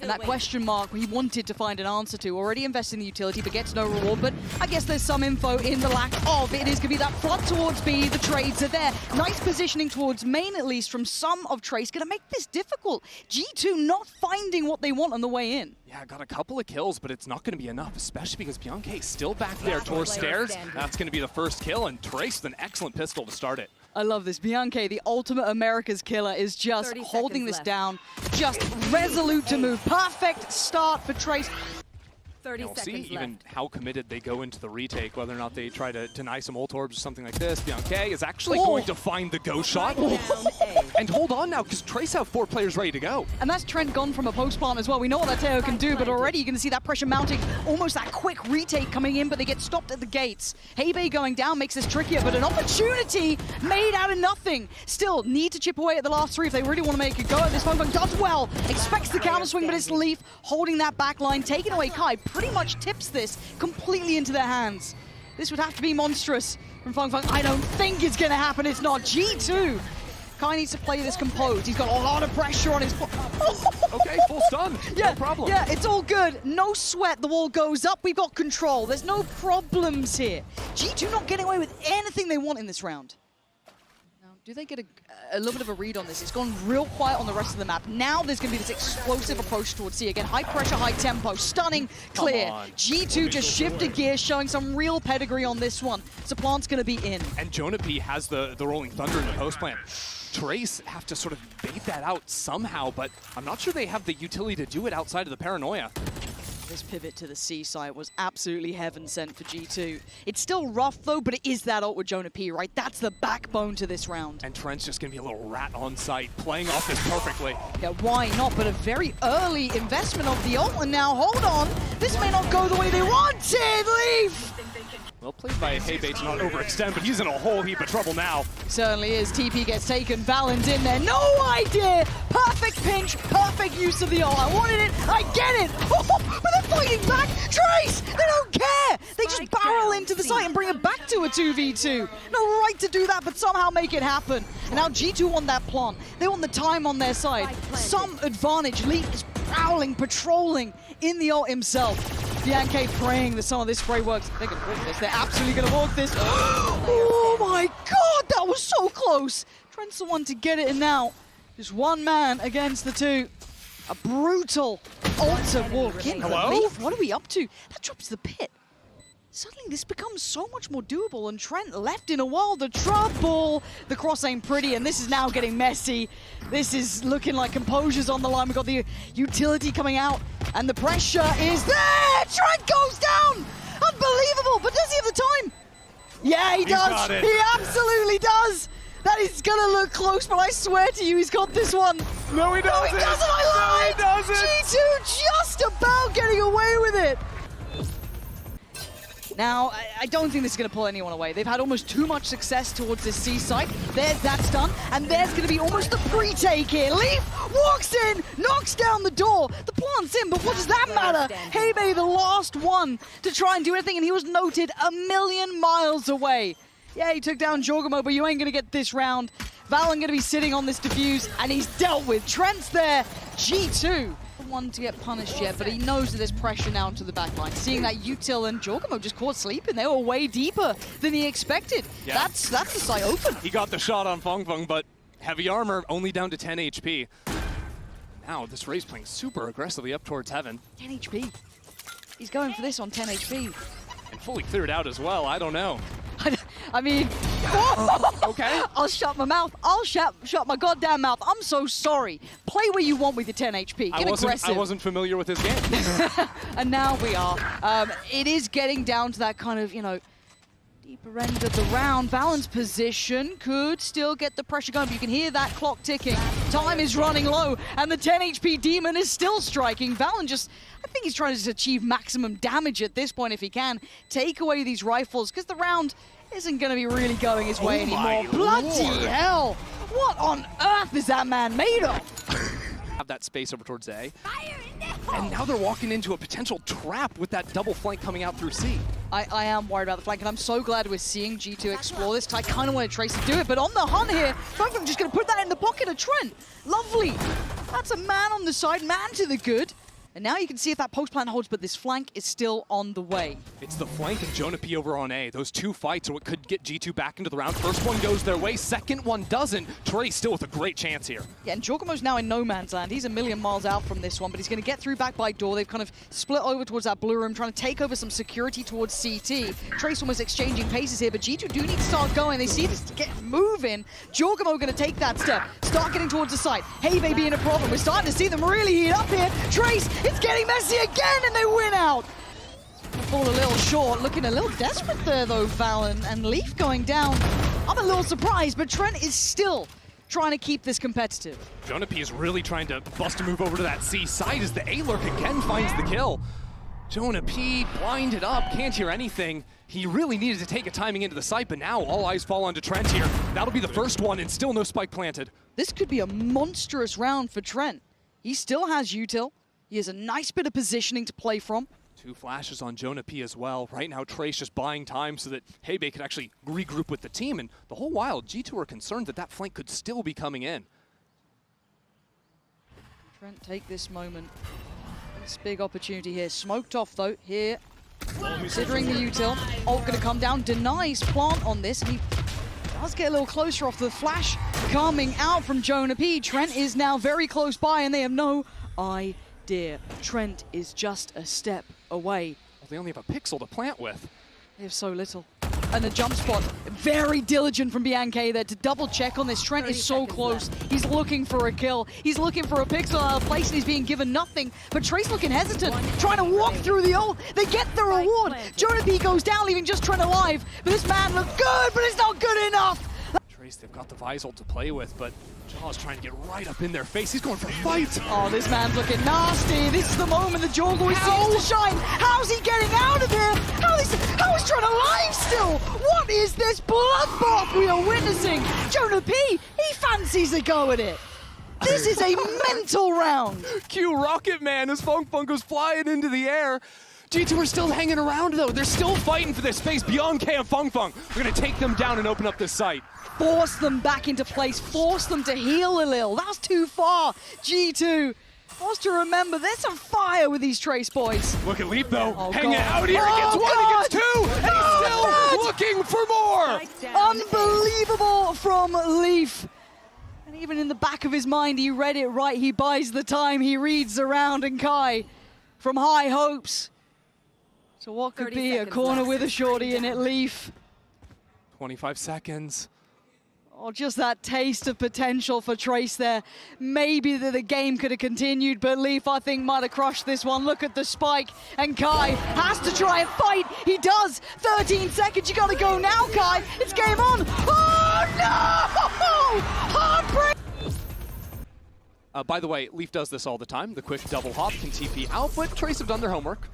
And that question mark he wanted to find an answer to. Already invested in the utility, but gets no reward. But I guess there's some info in the lack of. It is going to be that flood towards B. The trades are there. Nice positioning towards main, at least, from some of Trace. Going to make this difficult. G2 not finding what they want on the way in. Yeah, got a couple of kills, but it's not going to be enough, especially because Bianca is still back there towards stairs. That's going to be the first kill, and Trace with an excellent pistol to start it. I love this. Bianca, the ultimate America's killer, is just holding this down, just resolute to move. Perfect start for Trace. 30 we'll seconds see left. even how committed they go into the retake, whether or not they try to deny some ult orbs or something like this. Bianca is actually going to find the ghost shot. And hold on now, because Trace have 4 players ready to go. And that's Trent gone from a post plant as well. We know what that Teo can do, but already you're going to see that pressure mounting. Almost that quick retake coming in, but they get stopped at the gates. Heibei going down makes this trickier, but an opportunity made out of nothing. Still, need to chip away at the last 3 if they really want to make a go at this. Fang does well, expects the counter swing, but it's Leaf holding that back line, taking away Kai. Pretty much tips this completely into their hands. This would have to be monstrous from Fang. I don't think it's going to happen. It's not. G2. Kai needs to play this composed. He's got a lot of pressure on his... Okay, full stun. Yeah, no problem. Yeah, it's all good. No sweat. The wall goes up. We've got control. There's no problems here. G2 not getting away with anything they want in this round. Do they get a little bit of a read on this? It's gone real quiet on the rest of the map. Now there's going to be this explosive approach towards C. Again, high pressure, high tempo, stunning, clear. G2 just shifted gears, showing some real pedigree on this one. So Plant's going to be in. And Jonah P has the Rolling Thunder in the post plant. Trace have to sort of bait that out somehow, but I'm not sure they have the utility to do it outside of the paranoia. This pivot to the C side was absolutely heaven sent for G2. It's still rough though, but it is that ult with Jonah P, right? That's the backbone to this round. And Trent's just gonna be a little rat on site, playing off this perfectly. Yeah, why not? But a very early investment of the ult, and now hold on. This may not go the way they wanted, Leaf! Well played by Heibei to not overextend, but he's in a whole heap of trouble now. Certainly is. TP gets taken. Valen's in there. No idea! Perfect pinch, perfect use of the ult. I wanted it, I get it! Oh, but they're fighting back! Trace! They don't care! They just barrel into the site and bring it back to a 2v2. No right to do that, but somehow make it happen. And now G2 want that plant. They want the time on their side. Some advantage. Leaf is prowling, patrolling in the ult himself. Bianca praying that some of this spray works. They're going to walk this. They're absolutely going to walk this. Oh my god, that was so close. Trent's the one to get it, and now just one man against the 2. A brutal ult to walk in. Hello? Leaf, what are we up to? That drops the pit. Suddenly this becomes so much more doable, and Trent left in a world of trouble. The cross ain't pretty, and this is now getting messy. This is looking like composure's on the line. We've got the utility coming out, and the pressure is there! Trent goes down! Unbelievable, but does he have the time? Yeah, he does! He absolutely does! That is gonna look close, but I swear to you, he's got this one. No, he doesn't! No, he doesn't! I lied! No, he doesn't! G2 just about getting away with it! Now, I don't think this is going to pull anyone away. They've had almost too much success towards this C site. That's done, and there's going to be almost the pre-take here. Leaf walks in, knocks down the door. The plant's in, but what does that matter? Heibei, the last one to try and do anything, and he was noted a million miles away. Yeah, he took down Jorgamo, but you ain't going to get this round. Valen going to be sitting on this defuse, and he's dealt with. Trent's there. G2. One to get punished yet, but he knows that there's pressure now into the backline. Seeing that Util and Jorgamo just caught sleeping, they were way deeper than he expected. Yeah. That's the site open. He got the shot on Fang, but heavy armor only down to 10 HP. Now this Ray's playing super aggressively up towards heaven. 10 HP. He's going for this on 10 HP. And fully cleared out as well, I don't know. I mean, okay. I'll shut my mouth. I'll shut my goddamn mouth. I'm so sorry. Play where you want with your 10 HP. Get aggressive. I wasn't familiar with his game. And now we are. It is getting down to that kind of, you know, deeper end of the round. Valen's position could still get the pressure going, but you can hear that clock ticking. Time is running low, and the 10 HP demon is still striking. Valen just, I think he's trying to achieve maximum damage at this point if he can. Take away these rifles, because the round isn't going to be really going his way anymore. Bloody hell! What on earth is that man made of? Have that space over towards A. And now they're walking into a potential trap with that double flank coming out through C. I am worried about the flank, and I'm so glad we're seeing G2 explore this, because I kind of want to Trace to do it, but on the hunt here, I'm just going to put that in the pocket of Trent. Lovely. That's a man on the side, man to the good. And now you can see if that post plant holds, but this flank is still on the way. It's the flank and Jonah P over on A. Those two fights are what could get G2 back into the round. First one goes their way, second one doesn't. Trace still with a great chance here. Yeah, and Jorgamo's now in no man's land. He's a million miles out from this one, but he's going to get through back by door. They've kind of split over towards that blue room, trying to take over some security towards CT. Trace almost exchanging paces here, but G2 do need to start going. They see this get moving. Jorgamo going to take that step, start getting towards the site. Hey, being a problem. We're starting to see them really heat up here. Trace, it's getting messy again, and they win out. Fall a little short, looking a little desperate there though, Val, and Leaf going down. I'm a little surprised, but Trent is still trying to keep this competitive. Jonah P is really trying to bust a move over to that C side as the A-Lurk again finds the kill. Jonah P blinded up, can't hear anything. He really needed to take a timing into the site, but now all eyes fall onto Trent here. That'll be the first one, and still no spike planted. This could be a monstrous round for Trent. He still has util. He has a nice bit of positioning to play from. Two flashes on Jonah P as well. Right now, Trace just buying time so that Hebe could actually regroup with the team, and the whole while, G2 are concerned that that flank could still be coming in. Trent take this moment. This big opportunity here. Smoked off though, here. Considering the util. Ult gonna come down, denies plant on this, and he does get a little closer off the flash coming out from Jonah P. Trent is now very close by, and they have no idea. Trent is just a step away. Well, they only have a pixel to plant with. They have so little. And a jump spot. Very diligent from BNK there to double check on this. Trent is so close. He's looking for a kill. He's looking for a pixel out of place, and he's being given nothing. But Trace looking hesitant, trying to walk through the ult. They get the reward. Jonah P goes down, leaving just Trent alive. But this man looked good, but it's not good enough. Trace, they've got the Visol to play with, but Jaw's trying to get right up in their face. He's going for a fight. Oh, this man's looking nasty. This is the moment the Jorg always seems to shine. How's he getting out of here? How is Trent alive still? What is this bloodbath we are witnessing? Jonah P, he fancies a go at it. This is a mental round. Q Rocket Man as Funk Funk goes flying into the air. G2 are still hanging around though. They're still fighting for their space beyond K and Fung Fung. We're gonna take them down and open up this site. Force them back into place, force them to heal a little. That's too far. G2 wants to remember there's some fire with these Trace boys. Look at Leap though, Oh, hanging God. out here. He gets one, he gets two, and he's still looking for more. Unbelievable from Leaf. And even in the back of his mind, he read it right. He buys the time, he reads around, and Kai from high hopes. So what could be a corner with a shorty in it, Leaf? 25 seconds. Oh, just that taste of potential for Trace there. Maybe the game could have continued, but Leaf, I think, might have crushed this one. Look at the spike, and Kai has to try and fight. He does. 13 seconds, you gotta go now, Kai. It's game on. Oh, no! Heartbreak! By the way, Leaf does this all the time. The quick double hop can TP out, but Trace have done their homework.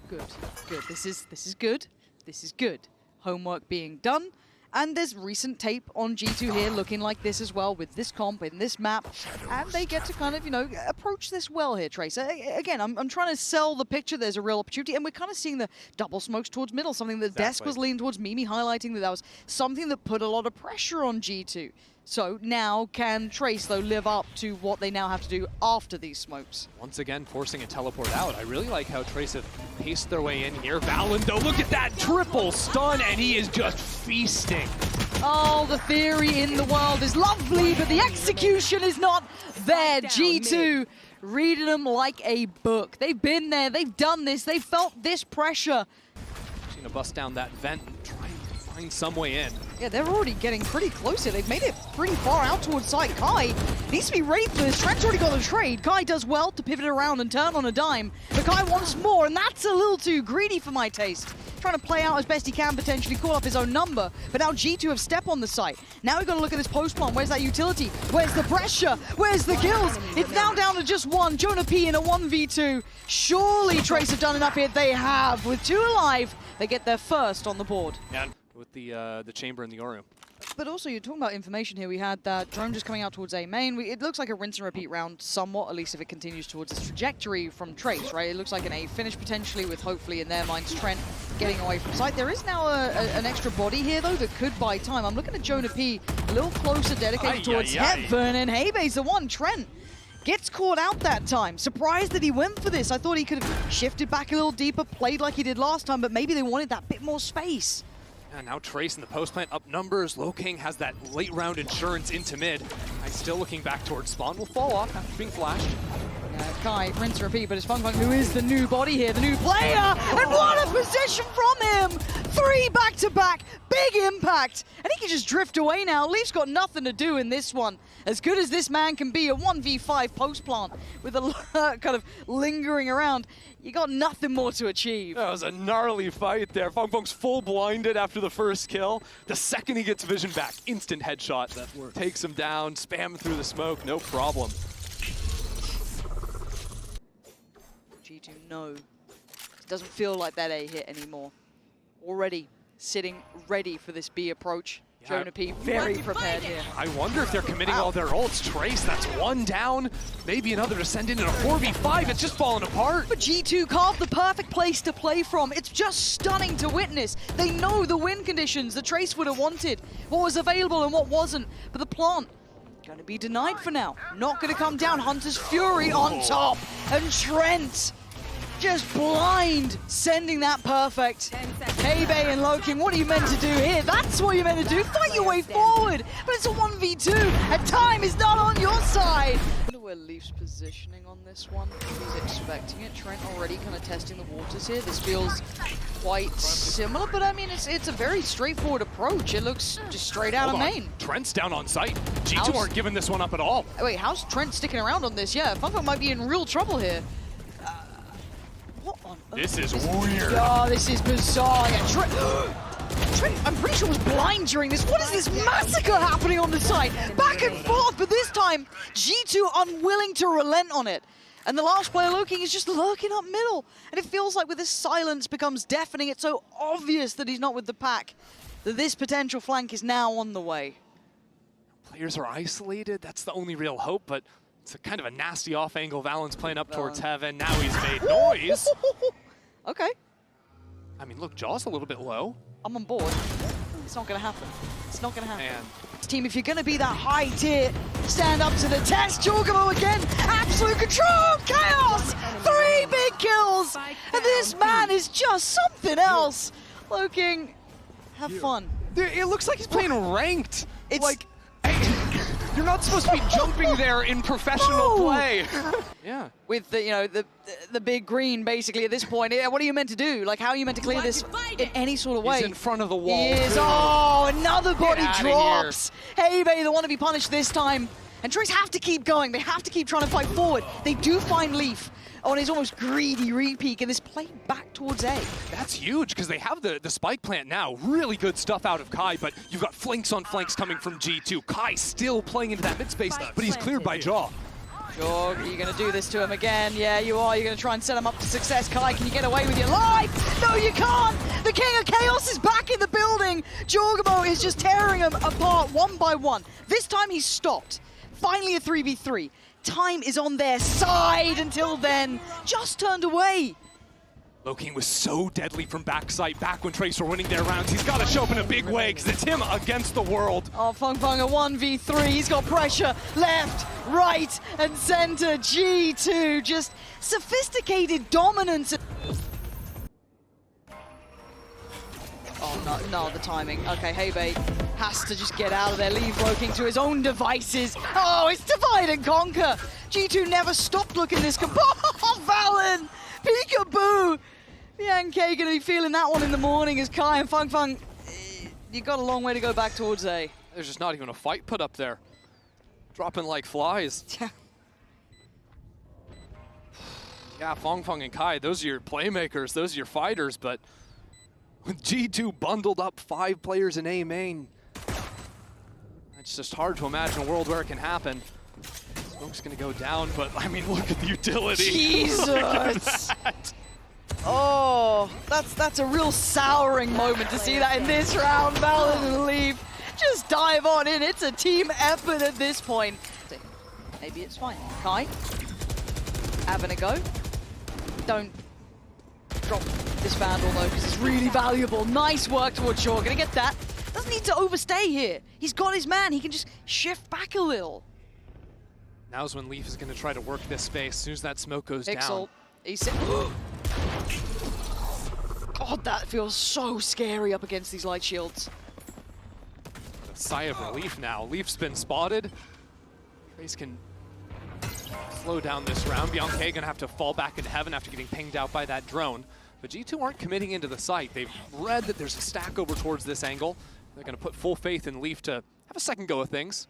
Good, good. This is good. This is good. Homework being done. And there's recent tape on G2 here looking like this as well with this comp in this map. And they get to kind of, you know, approach this well here, Trace. Again, I'm trying to sell the picture. There's a real opportunity. And we're kind of seeing the double smokes towards middle, something that Desk was leaning towards. Mimi highlighting that was something that put a lot of pressure on G2. So now can Trace, though, live up to what they now have to do after these smokes? Once again, forcing a teleport out. I really like how Trace have paced their way in here. Valen, though, look at that triple stun, and he is just feasting. Oh, the theory in the world is lovely, but the execution is not there. G2 reading them like a book. They've been there, they've done this, they've felt this pressure. She's gonna bust down that vent and try to find some way in. Yeah, they're already getting pretty close here. They've made it pretty far out towards side. Kai needs to be ready for this. Trent's already got the trade. Kai does well to pivot around and turn on a dime. But Kai wants more, and that's a little too greedy for my taste. Trying to play out as best he can, potentially call up his own number. But now G2 have step on the site. Now we've got to look at this post plant. Where's that utility? Where's the pressure? Where's the kills? It's now down to just one. Jonah P in a 1v2. Surely Trace have done enough here. They have. With 2 alive, they get their first on the board. Yeah, with the chamber in the Orium. But also, you're talking about information here. We had that drone just coming out towards A main. It looks like a rinse and repeat round somewhat, at least if it continues towards its trajectory from Trace, right? It looks like an A finish potentially with, hopefully, in their minds, Trent getting away from site. There is now an extra body here, though, that could buy time. I'm looking at Jonah P a little closer, dedicated towards Heaven, and Hebe's the one. Trent Gets caught out that time. Surprised that he went for this. I thought he could have shifted back a little deeper, played like he did last time, but maybe they wanted that bit more space. And now Trace in the post plant up numbers. King has that late round insurance into mid. Still looking back towards spawn. Will fall off after being flashed. Kai, rinse and repeat, but it's Fung, who is the new body here, the new player, and what a position from him! 3 back-to-back, big impact, and he can just drift away now. Leaf's got nothing to do in this one. As good as this man can be, a 1v5 post-plant with a kind of lingering around, you got nothing more to achieve. That was a gnarly fight there. Fung's full blinded after the first kill. The second he gets vision back, instant headshot. That takes him down, spam through the smoke, no problem. G2, no. It doesn't feel like that A hit anymore. Already sitting ready for this B approach. Yeah. Jonah P very prepared here. I wonder if they're committing all their ults. Trace, that's 1 down. Maybe another to send in a 4v5. It's just falling apart. But G2 carved the perfect place to play from. It's just stunning to witness. They know the win conditions that Trace would have wanted, what was available and what wasn't. But the plant, going to be denied for now. Not going to come down. Hunter's Fury on top. And Trent just blind, sending that perfect. Hey-Bay and Loking, what are you meant to do here? That's what you're meant to do. Fight your way forward. But it's a 1v2, and time is not on your side. I wonder where Leaf's positioning on this one. He's expecting it. Trent already kind of testing the waters here. This feels quite similar, but I mean, it's a very straightforward approach. It looks just straight out of main. Trent's down on site. G2 aren't giving this one up at all. Wait, how's Trent sticking around on this? Yeah, Fung might be in real trouble here. What on earth? This is weird. Oh, this is bizarre. Yeah, Trent, I'm pretty sure was blind during this. What is this massacre happening on the side? Back and forth, but this time, G2 unwilling to relent on it. And the last player looking is just lurking up middle. And it feels like with this silence becomes deafening, it's so obvious that he's not with the pack, that this potential flank is now on the way. Players are isolated. That's the only real hope, but it's a kind of a nasty off-angle. Valens playing up towards heaven. Now he's made noise. Okay. I mean, look, Jaw's a little bit low. I'm on board. It's not going to happen. It's not going to happen. And team, if you're going to be that high tier, stand up to the test. Jorgamo again, absolute control, chaos, 3 big kills, and this man is just something else. Loking, have fun. It looks like he's playing ranked. It's like, you're not supposed to be jumping there in professional play. Yeah. With the the big green basically at this point. Yeah, what are you meant to do? Like, how are you meant to clear this in any sort of way? He's in front of the wall. He is. Oh, another body drops. Hey-Bay, they want to be punished this time. And Trace have to keep going. They have to keep trying to fight forward. They do find Leaf on his almost greedy re-peek, and this play back towards A. That's huge, because they have the spike plant now. Really good stuff out of Kai, but you've got flanks on flanks coming from G2. Kai still playing into that mid space, but he's cleared by Jaw. Jorg, are you going to do this to him again? Yeah, you are. You're going to try and set him up to success. Kai, can you get away with your life? No, you can't! The King of Chaos is back in the building! Jorgamo is just tearing him apart one by one. This time he's stopped. Finally a 3v3. Time is on their side. Until then, just turned away. Loking was so deadly from backside back when Trace were winning their rounds. He's got to show up in a big way because it's him against the world. Oh, Fung a 1v3. He's got pressure left, right, and center. G2 just sophisticated dominance. Oh, no, the timing. Okay, Hey-Bay has to just get out of there, leave Loking to his own devices. Oh, it's divide and conquer. G2 never stopped looking this Oh, Valen! Peekaboo! Yankee gonna be feeling that one in the morning as Kai and Fung, you got a long way to go back towards A. There's just not even a fight put up there. Dropping like flies. Yeah. Yeah, Fung and Kai, those are your playmakers, those are your fighters, but with G2 bundled up 5 players in A main, it's just hard to imagine a world where it can happen. Smoke's gonna go down, but I mean, look at the utility. Jesus! Oh, that's a real souring moment to see that in this round. Valen and Leaf just dive on in. It's a team effort at this point. Maybe it's fine. Kai, having a go. Don't drop this Vandal though, because it's really valuable. Nice work towards Shaw. Gonna get that. Doesn't need to overstay here. He's got his man. He can just shift back a little. Now's when Leaf is going to try to work this space. As soon as that smoke goes down. Pixel. God, that feels so scary up against these light shields. A sigh of relief now. Leaf's been spotted. Trace can slow down this round. Bianca gonna have to fall back into heaven after getting pinged out by that drone. But G2 aren't committing into the site. They've read that there's a stack over towards this angle. They're gonna put full faith in Leaf to have a second go of things.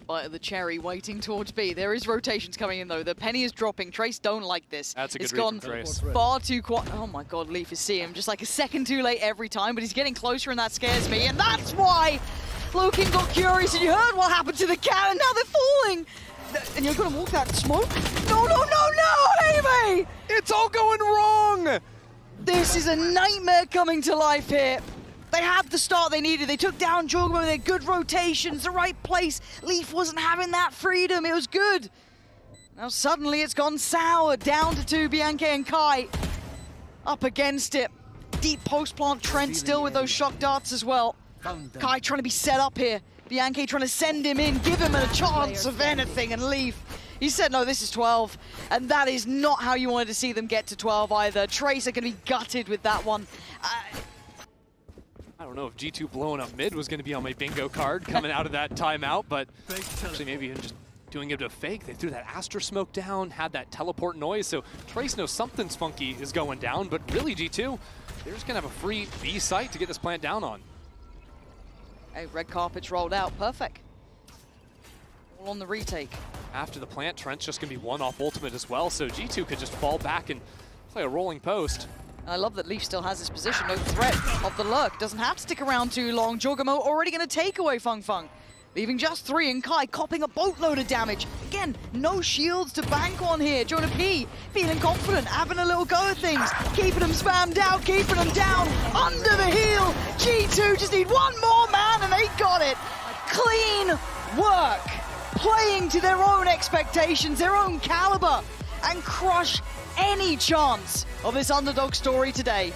Bite of the cherry waiting towards B. There is rotations coming in though. The penny is dropping. Trace don't like this. That's a good It's read gone from Trace. far too quiet. Oh my god, Leaf is seeing him just like a second too late every time, but he's getting closer and that scares me. And that's why Lokin got curious and you heard what happened to the cat and now they're falling. And you're gonna walk that smoke? No, no, no, no, Amy! It's all going wrong! This is a nightmare coming to life here. They had the start they needed. They took down Jorgmo, they had good rotations, the right place. Leaf wasn't having that freedom. It was good. Now suddenly it's gone sour. Down to 2, Bianca and Kai up against it. Deep post-plant Trent still with those shock darts as well. Kai trying to be set up here. Bianca trying to send him in, give him a chance of anything, and Leaf. He said, no, this is 12. And that is not how you wanted to see them get to 12 either. Trace are going to be gutted with that one. I don't know if G2 blowing up mid was going to be on my bingo card coming out of that timeout, but actually maybe even just doing it to fake. They threw that Astra smoke down, had that teleport noise, so Trace knows something's funky is going down, but really G2, they're just going to have a free B site to get this plant down on. Hey, red carpet's rolled out, perfect. All on the retake. After the plant, Trent's just going to be one off ultimate as well, so G2 could just fall back and play a rolling post. I love that Leaf still has his position, no threat of the lurk. Doesn't have to stick around too long. Jorgmo already going to take away Feng Feng. Leaving just 3 and Kai copping a boatload of damage. Again, no shields to bank on here. Jonah P feeling confident, having a little go at things. Keeping them spammed out, keeping them down. Under the heel, G2 just need one more man and they got it. Clean work. Playing to their own expectations, their own caliber. And crush any chance of this underdog story today.